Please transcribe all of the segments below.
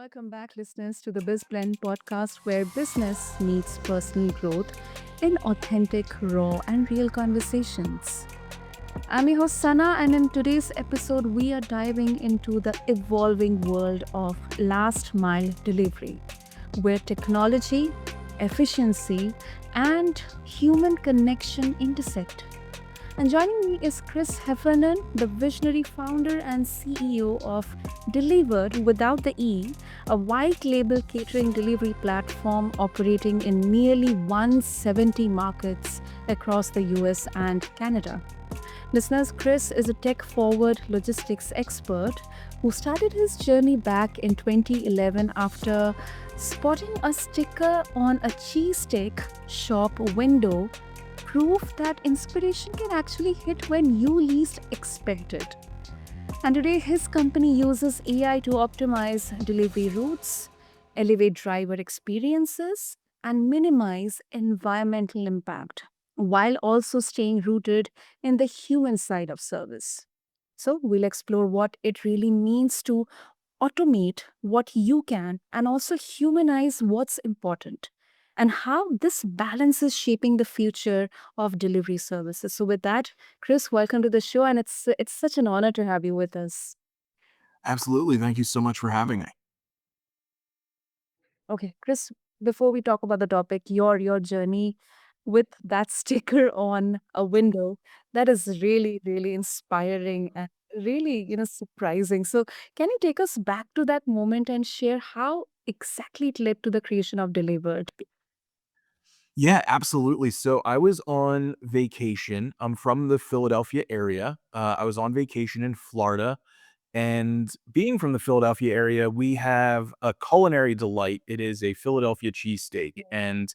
welcome back, listeners, to the BizBlend podcast where business meets personal growth in authentic, raw, and real conversations. I'm your host Sana, and in today's episode, we are diving into the evolving world of last mile delivery, where technology, efficiency, and human connection intersect. And joining me is Chris Heffernan, the visionary founder and CEO of DLIVRD without the E, a white label catering delivery platform operating in nearly 170 markets across the US and Canada. Listeners, Chris is a tech forward logistics expert who started his journey back in 2011 after spotting a sticker on a cheesesteak shop window, proof that inspiration can actually hit when you least expect it. And today, his company uses AI to optimize delivery routes, elevate driver experiences, and minimize environmental impact, while also staying rooted in the human side of service. So, we'll explore what it really means to automate what you can and also humanize what's important, and how this balance is shaping the future of delivery services. So with that, Chris, welcome to the show, and it's such an honor to have you with us. Absolutely. Thank you so much for having me. Okay, Chris, before we talk about the topic, your journey with that sticker on a window, that is really inspiring and really, surprising. So can you take us back to that moment and share how exactly it led to the creation of Delivered? Yeah, absolutely. So I was on vacation. I'm from the Philadelphia area. I was on vacation in Florida. And being from the Philadelphia area, we have a culinary delight. It is a Philadelphia cheesesteak, and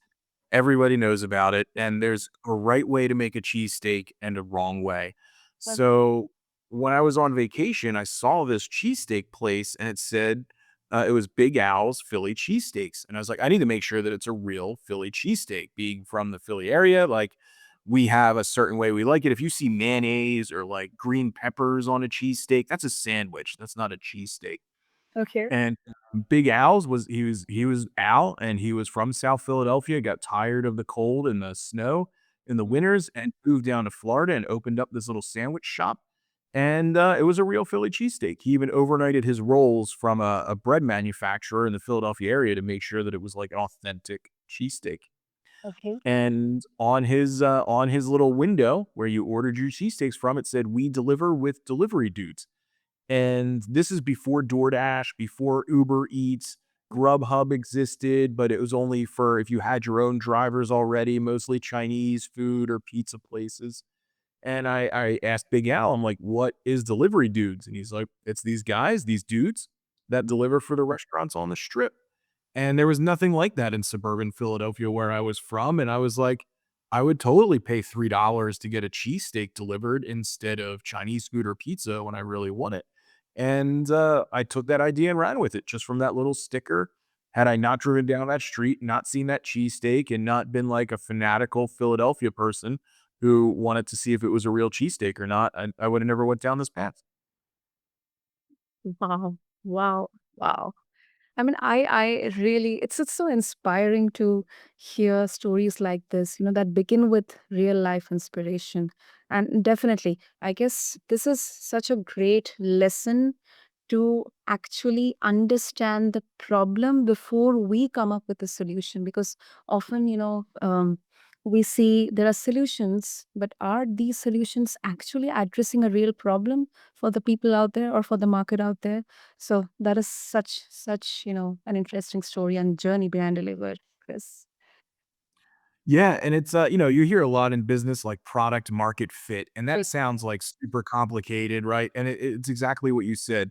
everybody knows about it. And there's a right way to make a cheesesteak and a wrong way. So when I was on vacation, I saw this cheesesteak place and it said it was Big Al's Philly cheesesteaks. And I was like, I need to make sure that it's a real Philly cheesesteak. Being from the Philly area, like we have a certain way we like it. If you see mayonnaise or like green peppers on a cheesesteak, that's a sandwich. That's not a cheesesteak. Okay. And Big Al's was Al, and he was from South Philadelphia, got tired of the cold and the snow in the winters, and moved down to Florida and opened up this little sandwich shop, and, it was a real Philly cheesesteak. He even overnighted his rolls from a bread manufacturer in the Philadelphia area to make sure that it was like an authentic cheesesteak. Okay. And on his little window where you ordered your cheesesteaks from, it said, "We deliver with delivery dudes." And this is before DoorDash, before Uber Eats. Grubhub existed, but it was only for if you had your own drivers already, mostly Chinese food or pizza places. And I asked Big Al, I'm like, "What is delivery dudes?" And he's like, "It's these guys, these dudes that deliver for the restaurants on the strip." And there was nothing like that in suburban Philadelphia where I was from, and I was like, I would totally pay $3 to get a cheesesteak delivered instead of Chinese food or pizza when I really want it. And, I took that idea and ran with it just from that little sticker. Had I not driven down that street, not seen that cheesesteak, and not been like a fanatical Philadelphia person who wanted to see if it was a real cheesesteak or not, I would have never went down this path. Wow. Wow. Wow. I mean, I really, it's so inspiring to hear stories like this, that begin with real life inspiration. And definitely, I guess this is such a great lesson to actually understand the problem before we come up with a solution. Because often, we see there are solutions, but are these solutions actually addressing a real problem for the people out there or for the market out there? So that is such an interesting story and journey behind Delivered, Chris. Yeah, and it's, you hear a lot in business like product market fit, and that Right. sounds like super complicated, right? And it's exactly what you said.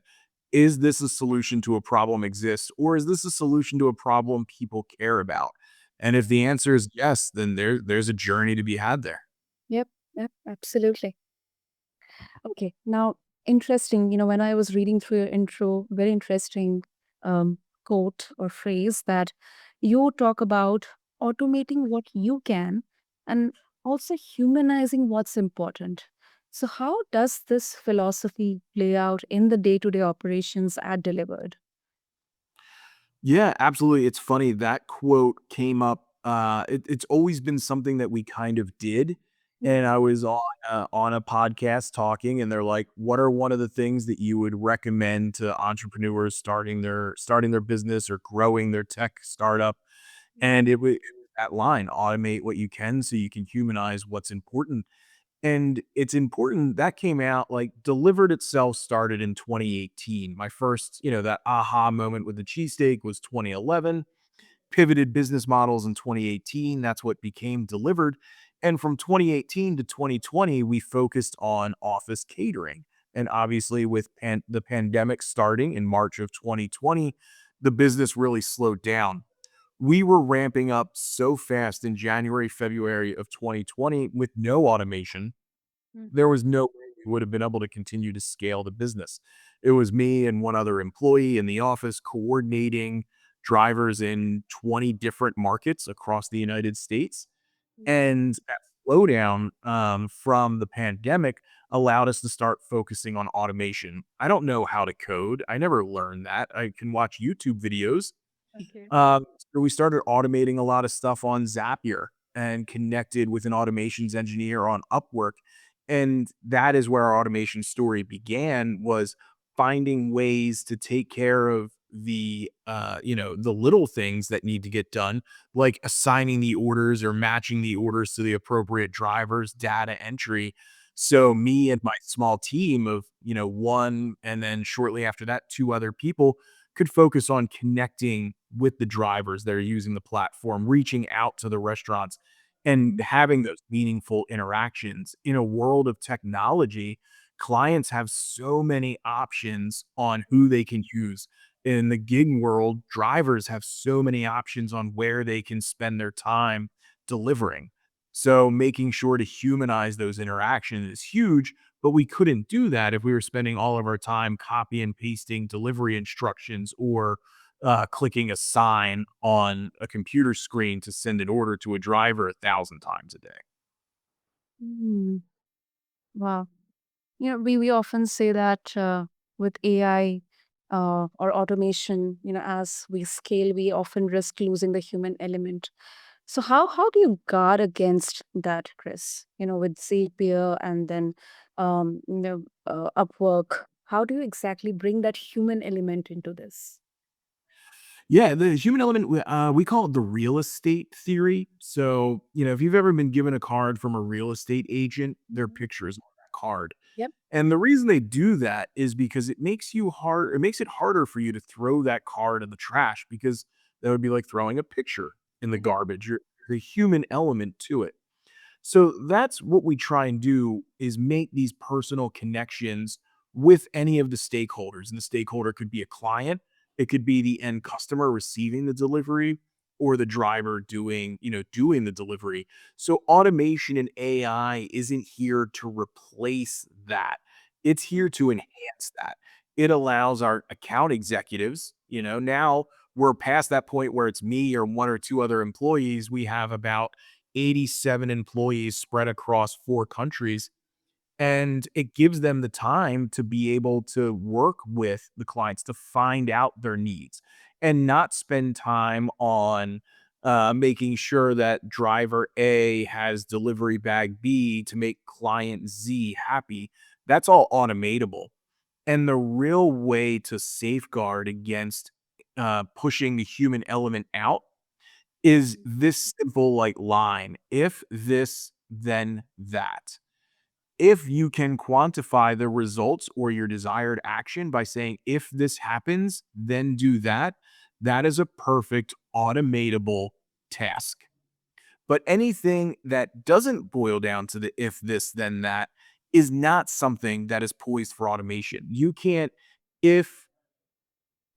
Is this a solution to a problem exists, or is this a solution to a problem people care about? And if the answer is yes, then there's a journey to be had there. Yep, yep, absolutely. Okay, now interesting. When I was reading through your intro, very interesting quote or phrase that you talk about automating what you can and also humanizing what's important. So, how does this philosophy play out in the day to day operations at Delivered? Yeah, absolutely. It's funny that quote came up. It's always been something that we kind of did, and Mhm. I was on a podcast talking, and they're like, "What are one of the things that you would recommend to entrepreneurs starting their business or growing their tech startup?" And Mhm. it was that line: "Automate what you can, so you can humanize what's important." And it's important that came out like Delivered itself started in 2018. My first, that aha moment with the cheesesteak was 2011. Pivoted business models in 2018. That's what became Delivered. And from 2018 to 2020, we focused on office catering. And obviously, with the pandemic starting in March of 2020, the business really slowed down. We were ramping up so fast in January, February of 2020 with no automation. There Mhm. was no way we would have been able to continue to scale the business. It was me and one other employee in the office coordinating drivers in 20 different markets across the United States. Mhm. And that slowdown from the pandemic allowed us to start focusing on automation. I don't know how to code. I never learned that. I can watch YouTube videos. Okay. So we started automating a lot of stuff on Zapier and connected with an automations engineer on Upwork. And that is where our automation story began, was finding ways to take care of the little things that need to get done, like assigning the orders or matching the orders to the appropriate drivers, data entry. So me and my small team of, one, and then shortly after that, two other people could focus on connecting with the drivers that are using the platform, reaching out to the restaurants, and having those meaningful interactions. In a world of technology, clients have so many options on who they can use. In the gig world, drivers have so many options on where they can spend their time delivering. So making sure to humanize those interactions is huge, but we couldn't do that if we were spending all of our time copy and pasting delivery instructions or clicking a sign on a computer screen to send an order to a driver 1,000 times a day. Mm. Wow. We often say that with AI or automation, as we scale, we often risk losing the human element. So how do you guard against that, Chris? With Zapier and then Upwork, how do you exactly bring that human element into this? Yeah, the human element, we call it the real estate theory. So, if you've ever been given a card from a real estate agent, their Mhm. picture is on that card. Yep. And the reason they do that is because it makes it harder for you to throw that card in the trash, because that would be like throwing a picture in the Mhm. garbage. The human element to it. So that's what we try and do, is make these personal connections with any of the stakeholders. And the stakeholder could be a client, it could be the end customer receiving the delivery, or the driver doing the delivery. So automation and AI isn't here to replace that. It's here to enhance that. It allows our account executives, now we're past that point where it's me or one or two other employees. We have about 87 employees spread across 4 countries, and it gives them the time to be able to work with the clients to find out their needs and not spend time on making sure that driver A has delivery bag B to make client Z happy. That's all automatable. And the real way to safeguard against pushing the human element out is this simple like line: if this, then that. If you can quantify the results or your desired action by saying, if this happens, then do that, that is a perfect automatable task. But anything that doesn't boil down to the if this, then that is not something that is poised for automation. You can't, if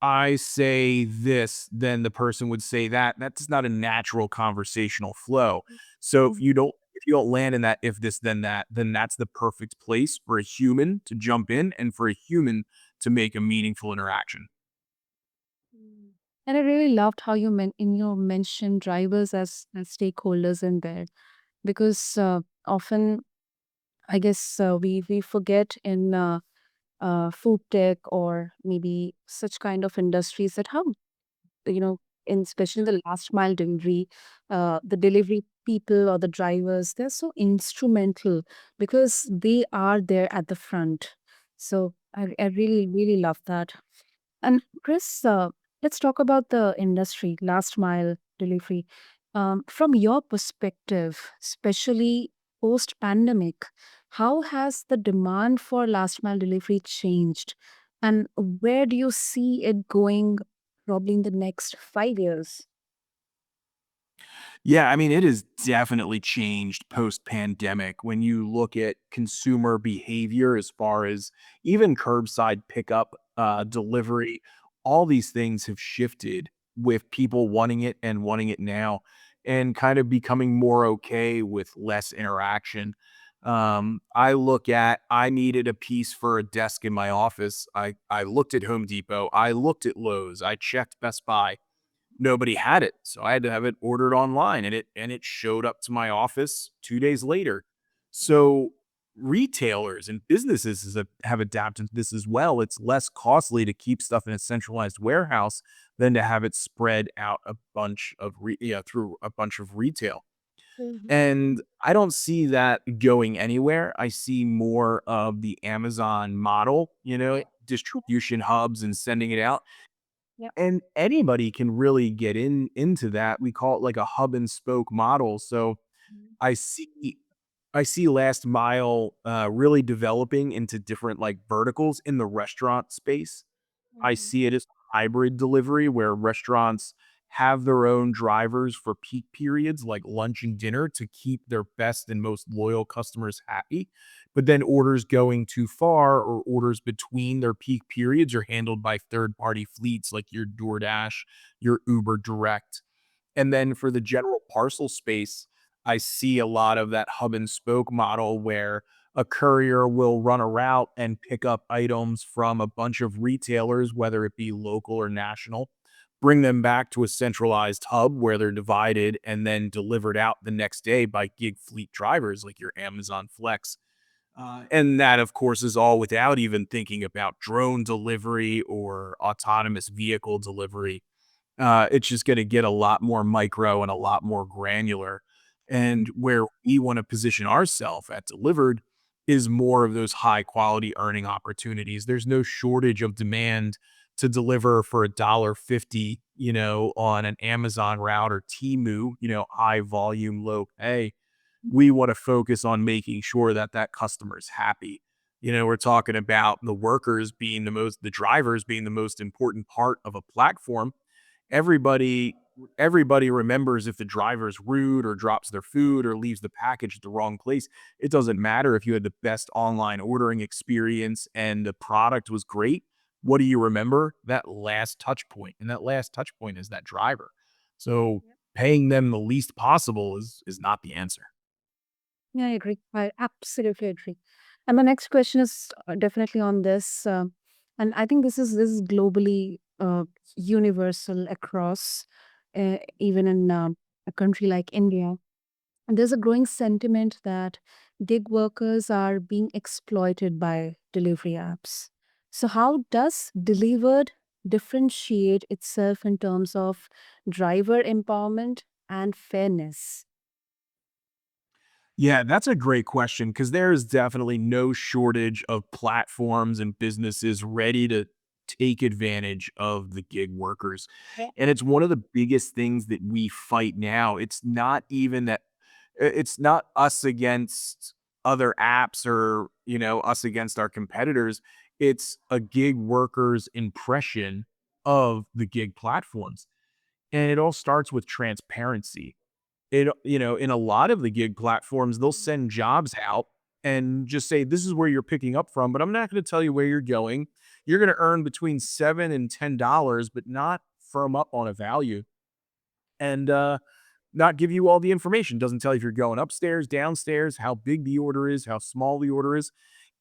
I say this, then the person would say that. That's not a natural conversational flow. So if you don't land in that if this then that, then that's the perfect place for a human to jump in and for a human to make a meaningful interaction. Mm. And I really loved how you mentioned drivers as stakeholders in there, because often I guess we forget in food tech or maybe such kind of industries that how in especially the last mile delivery, the delivery people or the drivers, they're so instrumental because they are there at the front. So I really, really love that. And Chris, let's talk about the industry, last mile delivery. From your perspective, especially post pandemic, how has the demand for last mile delivery changed? And where do you see it going probably in the next 5 years? Yeah, I mean, it has definitely changed post-pandemic when you look at consumer behavior as far as even curbside pickup, delivery, all these things have shifted with people wanting it and wanting it now and kind of becoming more okay with less interaction. I needed a piece for a desk in my office. I looked at Home Depot, I looked at Lowe's, I checked Best Buy. Nobody had it, so I had to have it ordered online, and it showed up to my office 2 days later. So, retailers and businesses have adapted to this as well. It's less costly to keep stuff in a centralized warehouse than to have it spread out a bunch of through a bunch of retail. Mhm. And I don't see that going anywhere. I see more of the Amazon model, distribution hubs and sending it out. Yep. And anybody can really get into that. We call it like a hub and spoke model. So I see I see last mile really developing into different like verticals in the restaurant space. I Mhm. see it as hybrid delivery where restaurants have their own drivers for peak periods like lunch and dinner to keep their best and most loyal customers happy. But then orders going too far or orders between their peak periods are handled by third party fleets like your DoorDash, your Uber Direct. And then for the general parcel space, I see a lot of that hub and spoke model where a courier will run a route and pick up items from a bunch of retailers, whether it be local or national, bring them back to a centralized hub where they're divided and then delivered out the next day by gig fleet drivers like your Amazon Flex. And that, of course, is all without even thinking about drone delivery or autonomous vehicle delivery. It's just gonna get a lot more micro and a lot more granular. And where we wanna position ourself at Delivered is more of those high quality earning opportunities. There's no shortage of demand to deliver for $1.50, on an Amazon route or Temu, high volume, low pay. We wanna focus on making sure that that customer is happy. We're talking about the drivers being the most important part of a platform. Everybody remembers if the driver's rude or drops their food or leaves the package at the wrong place. It doesn't matter if you had the best online ordering experience and the product was great. What do you remember? That last touch point, and that last touch point is that driver. So paying them the least possible is not the answer. Yeah, I agree. I absolutely agree. And my next question is definitely on this, and I think this is globally universal across, even in a country like India. And there's a growing sentiment that gig workers are being exploited by delivery apps. So, how does Delivered differentiate itself in terms of driver empowerment and fairness? Yeah, that's a great question because there is definitely no shortage of platforms and businesses ready to take advantage of the gig workers. And it's one of the biggest things that we fight now. It's not us against other apps or, us against our competitors. It's a gig worker's impression of the gig platforms. And it all starts with transparency. In a lot of the gig platforms, they'll send jobs out and just say, "This is where you're picking up from, but I'm not gonna tell you where you're going. You're gonna earn between 7 and $10, but not firm up on a value, and, not give you all the information. Doesn't tell you if you're going upstairs, downstairs, how big the order is, how small the order is."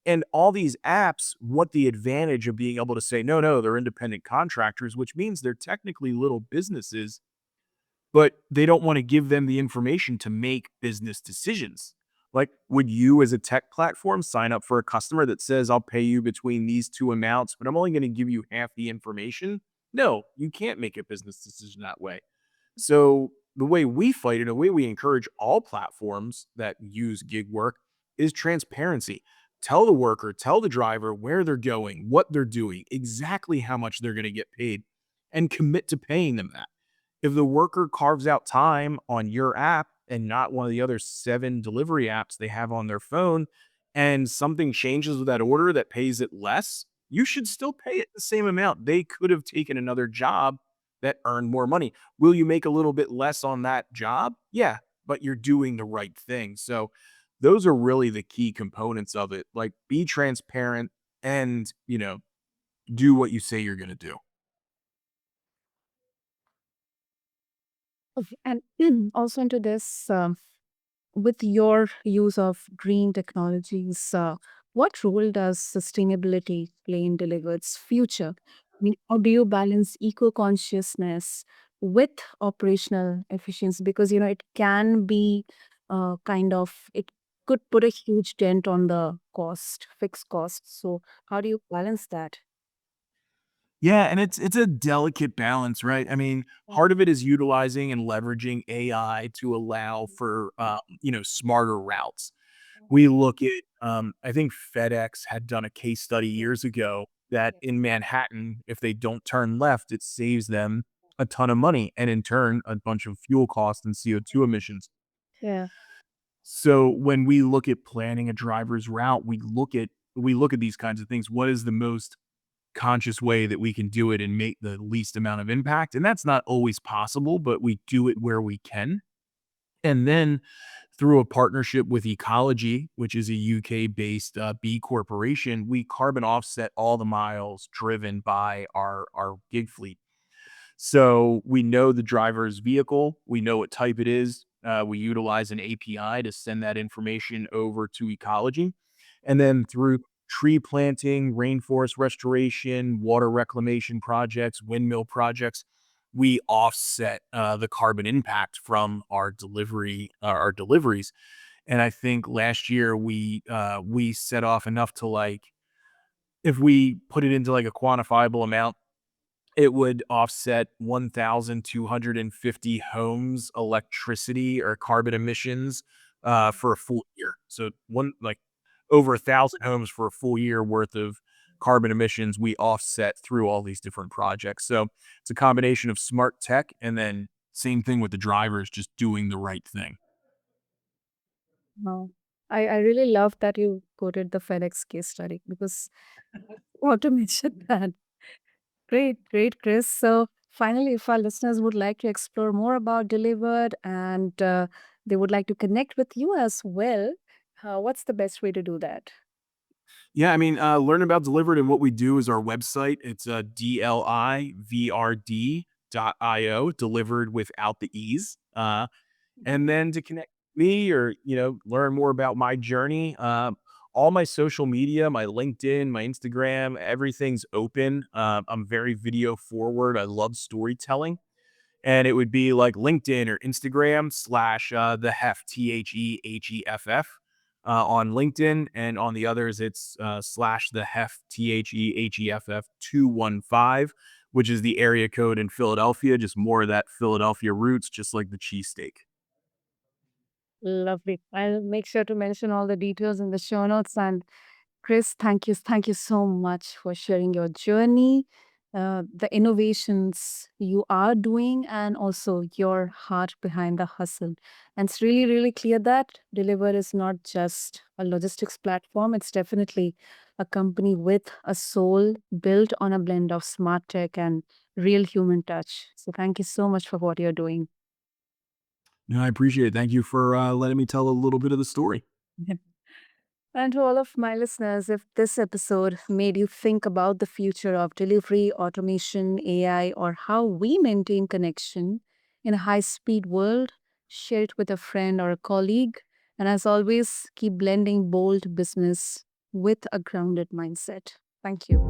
And all these apps want the advantage of being able to say, "No, no, they're independent contractors," which means they're technically little businesses, but they don't want to give them the information to make business decisions. Like, would you as a tech platform sign up for a customer that says, "I'll pay you between these two amounts, but I'm only going to give you half the information"? No, you can't make a business decision that way. So the way we fight it, the way we encourage all platforms that use gig work is transparency. Tell the worker, tell the driver where they're going, what they're doing, exactly how much they're going to get paid, and commit to paying them that. If the worker carves out time on your app and not one of the other 7 delivery apps they have on their phone, and something changes with that order that pays it less, you should still pay it the same amount. They could have taken another job that earned more money. Will you make a little bit less on that job? Yeah, but you're doing the right thing. So those are really the key components of it. Like, be transparent and, do what you say you're going to do. Okay. And also into this, with your use of green technologies, what role does sustainability play in Delivered's future? I mean, how do you balance eco consciousness with operational efficiency? Because, it can be it could put a huge dent on the cost, fixed costs. So, how do you balance that? Yeah, and it's a delicate balance, right? I mean, part of it is utilizing and leveraging AI to allow for smarter routes. We look at, I think FedEx had done a case study years ago that in Manhattan, if they don't turn left, it saves them a ton of money and in turn, a bunch of fuel costs and CO2 emissions. Yeah. So when we look at planning a driver's route, we look at these kinds of things. What is the most conscious way that we can do it and make the least amount of impact? And that's not always possible, but we do it where we can. And then through a partnership with Ecology, which is a UK-based B corporation, we carbon offset all the miles driven by our gig fleet. So we know the driver's vehicle, we know what type it is. We utilize an API to send that information over to Ecology. And then through tree planting, rainforest restoration, water reclamation projects, windmill projects, we offset the carbon impact from our deliveries. And I think last year we set off enough to, like, if we put it into like a quantifiable amount, it would offset 1,250 homes electricity or carbon emissions, for a full year. So over 1,000 homes for a full year worth of carbon emissions we offset through all these different projects. So it's a combination of smart tech and then same thing with the drivers just doing the right thing. Wow. I really love that you quoted the FedEx case study because I want to mention that. Great, great, Chris. So, finally, if our listeners would like to explore more about Delivered and they would like to connect with you as well, what's the best way to do that? Yeah, I mean, learn about Delivered and what we do is our website. It's DLIVRD.io, delivered without the E's. And then to connect with me or, learn more about my journey, all my social media, my LinkedIn, my Instagram, everything's open. I'm very video forward. I love storytelling. And it would be like LinkedIn or Instagram slash the Hef, THEHEFF, on LinkedIn. And on the others, it's slash the Hef, THEHEFF 215, which is the area code in Philadelphia. Just more of that Philadelphia roots, just like the cheesesteak. Lovely. I'll make sure to mention all the details in the show notes. And Chris, thank you so much for sharing your journey, the innovations you are doing, and also your heart behind the hustle. And it's really, really clear that Deliver is not just a logistics platform, it's definitely a company with a soul built on a blend of smart tech and real human touch. So, thank you so much for what you're doing. No, I appreciate it. Thank you for letting me tell a little bit of the story. And to all of my listeners, if this episode made you think about the future of delivery, automation, AI, or how we maintain connection in a high speed world, share it with a friend or a colleague. And as always, keep blending bold business with a grounded mindset. Thank you.